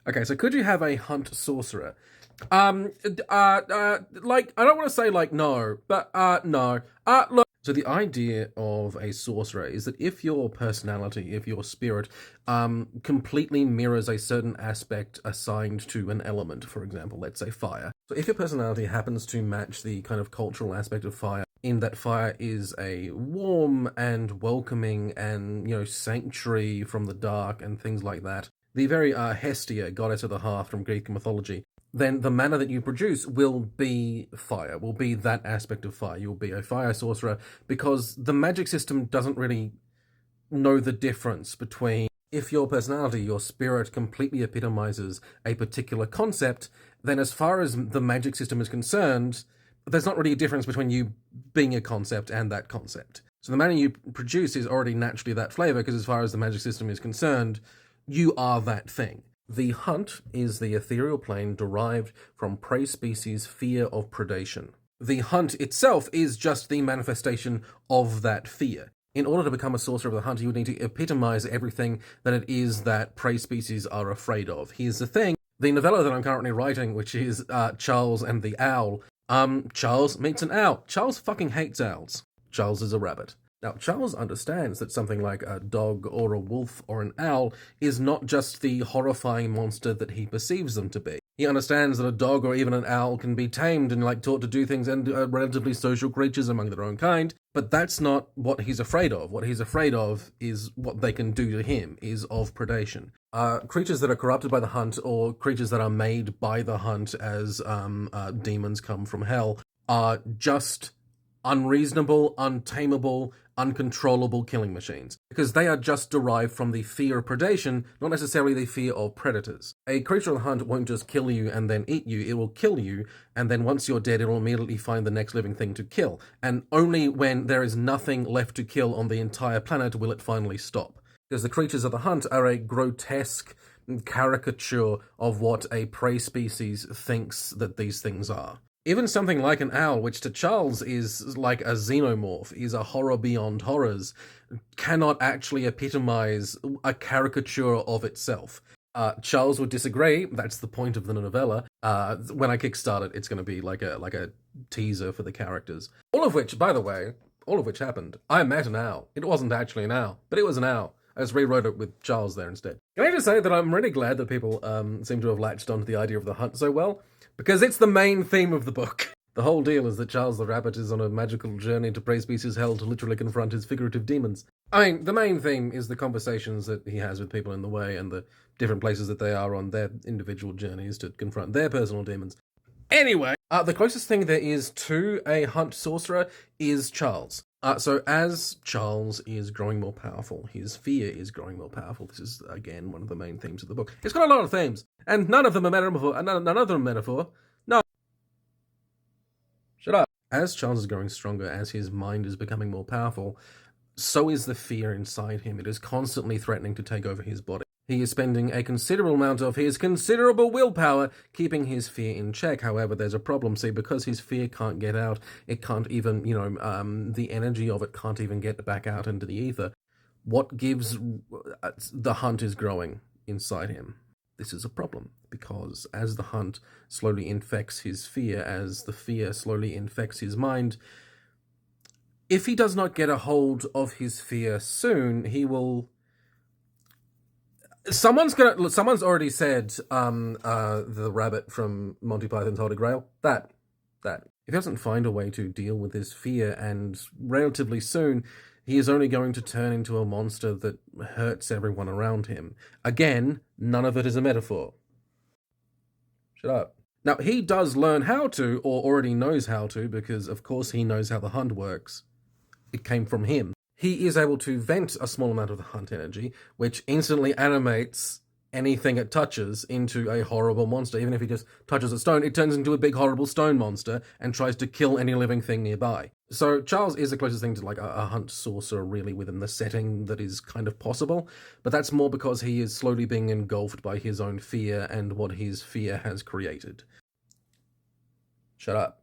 Okay, so could you have a hunt sorcerer? Like, I don't want to say like no, but no. Look. So the idea of a sorcerer is that if your personality, if your spirit, completely mirrors a certain aspect assigned to an element, for example, let's say fire. So if your personality happens to match the kind of cultural aspect of fire, in that fire is a warm and welcoming and, sanctuary from the dark and things like that, the very Hestia, goddess of the hearth from Greek mythology, then the mana that you produce will be fire, will be that aspect of fire. You'll be a fire sorcerer because the magic system doesn't really know the difference between if your personality, your spirit completely epitomizes a particular concept, then as far as the magic system is concerned, there's not really a difference between you being a concept and that concept. So the mana you produce is already naturally that flavor because as far as the magic system is concerned, you are that thing. The hunt is the ethereal plane derived from prey species' fear of predation. The hunt itself is just the manifestation of that fear. In order to become a sorcerer of the hunt, you would need to epitomize everything that it is that prey species are afraid of. Here's the thing. The novella that I'm currently writing, which is Charles and the Owl, Charles meets an owl. Charles fucking hates owls. Charles is a rabbit. Now, Charles understands that something like a dog or a wolf or an owl is not just the horrifying monster that he perceives them to be. He understands that a dog or even an owl can be tamed and taught to do things and are relatively social creatures among their own kind, but that's not what he's afraid of. What he's afraid of is what they can do to him, is of predation. Creatures that are corrupted by the hunt or creatures that are made by the hunt as demons come from hell are just unreasonable, untamable, uncontrollable killing machines, because they are just derived from the fear of predation, not necessarily the fear of predators. A creature of the hunt won't just kill you and then eat you, it will kill you, and then once you're dead, it will immediately find the next living thing to kill. And only when there is nothing left to kill on the entire planet will it finally stop. Because the creatures of the hunt are a grotesque caricature of what a prey species thinks that these things are. Even something like an owl, which to Charles is like a xenomorph, is a horror beyond horrors, cannot actually epitomize a caricature of itself. Charles would disagree. That's the point of the novella. When I kickstart it, it's going to be like a teaser for the characters. All of which, by the way, happened. I met an owl. It wasn't actually an owl, but it was an owl. I just rewrote it with Charles there instead. Can I just say that I'm really glad that people seem to have latched onto the idea of the hunt so well? Because it's the main theme of the book. The whole deal is that Charles the Rabbit is on a magical journey to prey species hell to literally confront his figurative demons. I mean, the main theme is the conversations that he has with people in the way and the different places that they are on their individual journeys to confront their personal demons. Anyway, the closest thing there is to a hunt sorcerer is Charles. So as Charles is growing more powerful, his fear is growing more powerful. This is, again, one of the main themes of the book. It's got a lot of themes, and none of them are metaphor. None of them are metaphor. No. Shut up. As Charles is growing stronger, as his mind is becoming more powerful, so is the fear inside him. It is constantly threatening to take over his body. He is spending a considerable amount of his considerable willpower keeping his fear in check. However, there's a problem. See, because his fear can't get out, it can't even, the energy of it can't even get back out into the ether. What gives the hunt is growing inside him. This is a problem because as the hunt slowly infects his fear, as the fear slowly infects his mind, if he does not get a hold of his fear soon, he will... Someone's already said, the rabbit from Monty Python's Holy Grail. That. If he doesn't find a way to deal with his fear, and relatively soon, he is only going to turn into a monster that hurts everyone around him. Again, none of it is a metaphor. Shut up. Now, he does learn how to, or already knows how to, because of course he knows how the hunt works. It came from him. He is able to vent a small amount of the hunt energy, which instantly animates anything it touches into a horrible monster. Even if he just touches a stone, it turns into a big horrible stone monster and tries to kill any living thing nearby. So Charles is the closest thing to like a hunt sorcerer really within the setting that is kind of possible, but that's more because he is slowly being engulfed by his own fear and what his fear has created. Shut up.